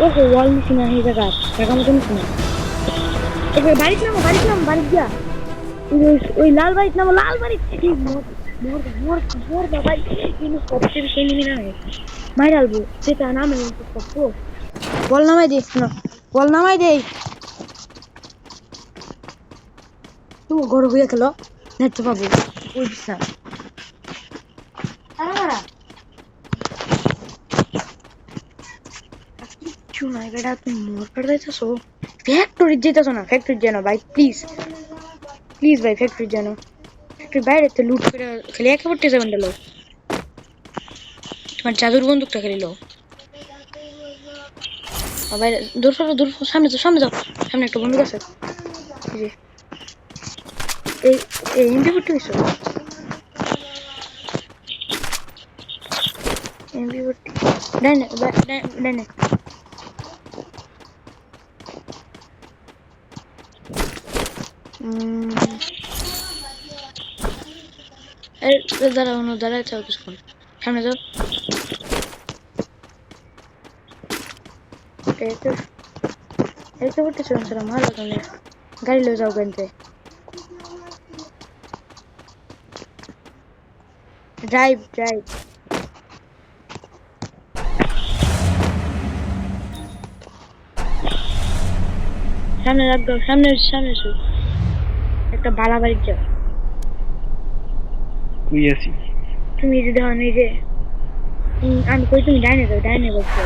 ওকে ওয়াল নিছি না এই জায়গা জায়গা মতো নিছি না ওকে বাড়িতে নামো বাড়ি যা ওই লাল বাড়িতে নামো লাল বাড়ি মোর ভাই কিন্তু সবচেয়ে বেশি এনিমি না মাইর আলবো সেটা নামে বল নামাই দিস না বল নামাই দে তুমি ঘর হয়ে খেলো নেট তো পাবো ওই বিশ্বাস চুনাই বেটা তুমি মোর করে দিতেছো ফ্যাক্টরি যেতেছো না ফ্যাক্টরি জানো ভাই প্লিজ ভাই ফ্যাক্টরি জানো ফ্যাক্টরি বাইরে তো লুট করে খেলে একে পড়তে যাবেন লোক তোমার জাদুর বন্দুকটা খেলিল বাইরে দূর সামনে যাও সামনে একটা বন্দুক আছে এই এমপি পড়তে হয়েছো এমপি পড়তে ডাইনে দাঁড়াও চাও কিছুক্ষণ সামনে যাও এই তো করতে চলছিলাম ভালো তুমি গাড়ি লো যাও কিনতে ড্রাইভ সামনে রাখবো সামনে এসো একটা বালা বাড়ি যাও কই আছি তুমি যদি হন এই যে আমি কই তুমি ডাইনে বলছো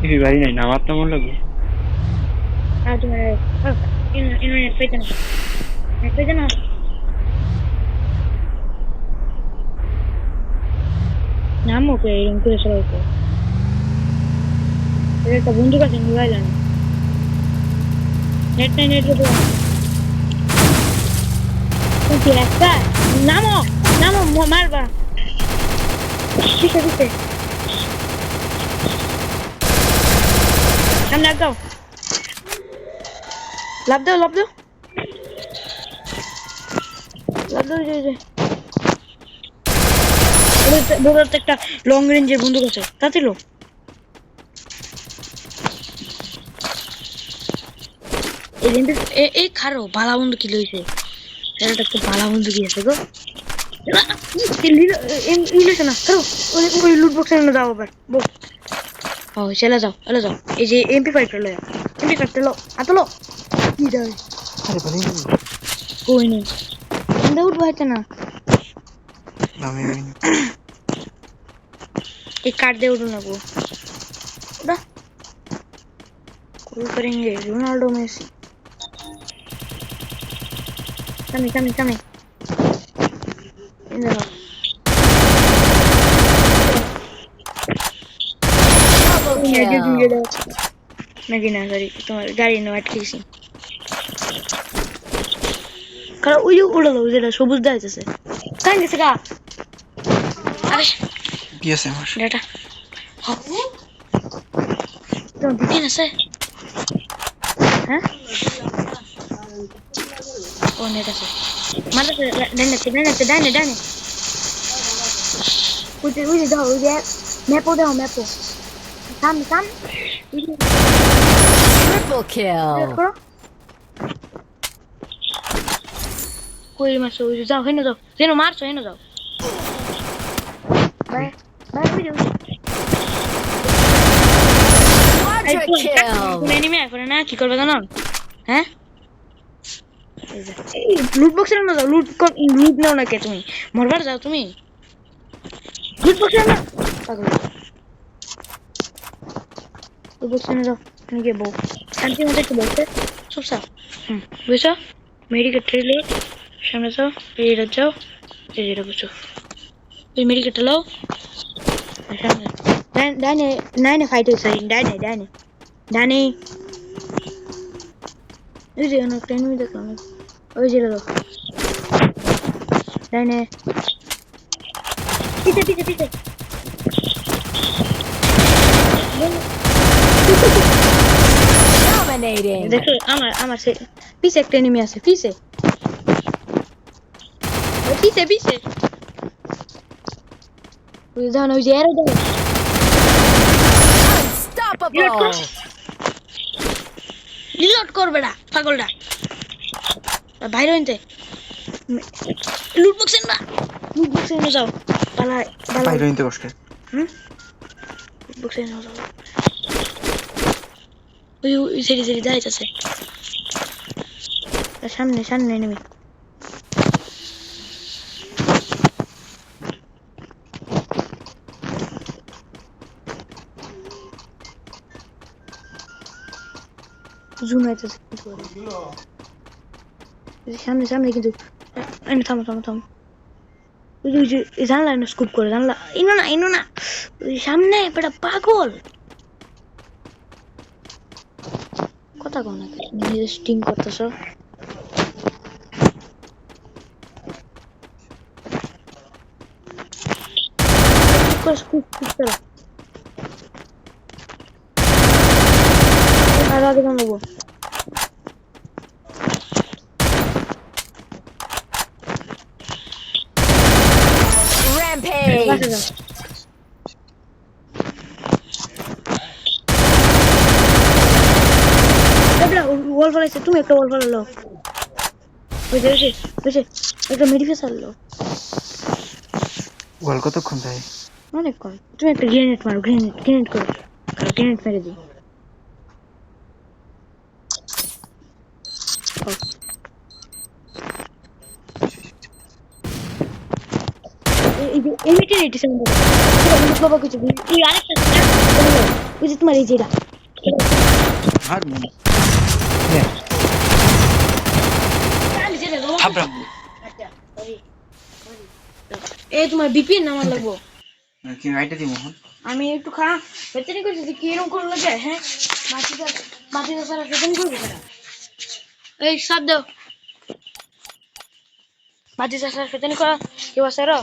এই বাড়ি নাই নামার তো মন লাগে আর তোমার ইন্টারনেট পেতে না নাম ওকে এরকম করে সবাইকে একটা বন্ধু কাছে মোবাইল আনো নেট তুমি রাস্তা নামো মারবা ঠিক আছে সামনে আগাও লাভ দাও একটা লং রেঞ্জের বন্দুক আছে তাতে লো এই খারো বালা বন্ধু কি লইছে একটা বালা বন্ধু কি আছে গো ইলিছে না খারো ওই লুট বক্সে যাও আবার বল ও চলে যাও এই যে এমপি ফাইভ লো আতলো কি যাবে আরে বলি কই নেই উঠ ভাইতে না নামে एक कार्ड दे उड़ो ना वो उड़ा कॉल करेंगे रोनाल्डो मेसी कमी इधर नहीं ना सॉरी तुम्हारी गाड़ी ने अटकी सी करो उयो उड़ा लो इधर সবুজ দাইতেছে কান গেছে গা আরে কি আছে আমার ডেটা তো দিন আছে হ্যাঁ ও নেট আছে মারতে ডাইনে উই দাও উই ম্যাপও সাম Triple kill. কই মারছো উই যাও হেনো যাও যেন মারছো হেনো যাও বাই উই যাও Kill. এনিমি করে না কি করবে জানো হ্যাঁ এই লুট বক্সে না যাও লুট নাও না কে তুমি মরবার যাও তুমি লুট বক্সে না পাগল লুট বক্সে না যাও তুমি কে বউ শান্তি মতো একটু বলতে সব সাফ বুঝছো মেডিকেল ট্রেলে সামনে যাও পেয়ে যাও এই যেটা বুঝছো এই মেডিকেলটা লাও সামনে ডাইনে ফাইট হইছে ডাইনে এই যে অনেক এনিমি দেখলাম ওই যে দাও ডাইনে পিছে Dominating. দেখো আমার পিছে একটা এনিমি আছে পিছে পিছে ওই দাও না ওই যে এরো দাও Unstoppable! রিলোড করবে না পাগলটা বাইরে হইতে লুট বক্সে না যাও পালা বাইরে নিতে বসকে হুম লুট বক্সে না যাও ওই সেরি যাইতাছে সামনে নেমে জুম আইতাছে সামনে কিন্তু এনে থামো ওই যে জানলা না স্কুপ করে জানলা ইনো না ওই সামনে বেটা পাগল কথা কও না নিজে স্টিং করতেছ স্কুপ করো আর আগে বানাবো Rampage! বাসে যাও এবলা ওয়াল ফলাইছে তুমি একটা ওয়াল ফলালো বুঝে একটা মেডিকেল চাললো ওয়াল কতক্ষণ যায় অনেক কম তুমি একটা গ্রেনেড মারো গ্রেনেড করো গ্রেনেড মেরে দিই এই যে এমিটের এটি সামনে বাবা কিছু এই আরেকটা ওই যে তোমার এই যেটা আর মন থাপড়া এই তোমার বিপিএন নাম্বার লাগবো কি রাইটে দি মোহন আমি একটু খারাপ বেতনি করছি যে কিরকম করে লাগে হ্যাঁ মাটিটা সারা বেতনি করবো সেটা এই সব দাও মাটি সারা বেতনি করা কি বাসারো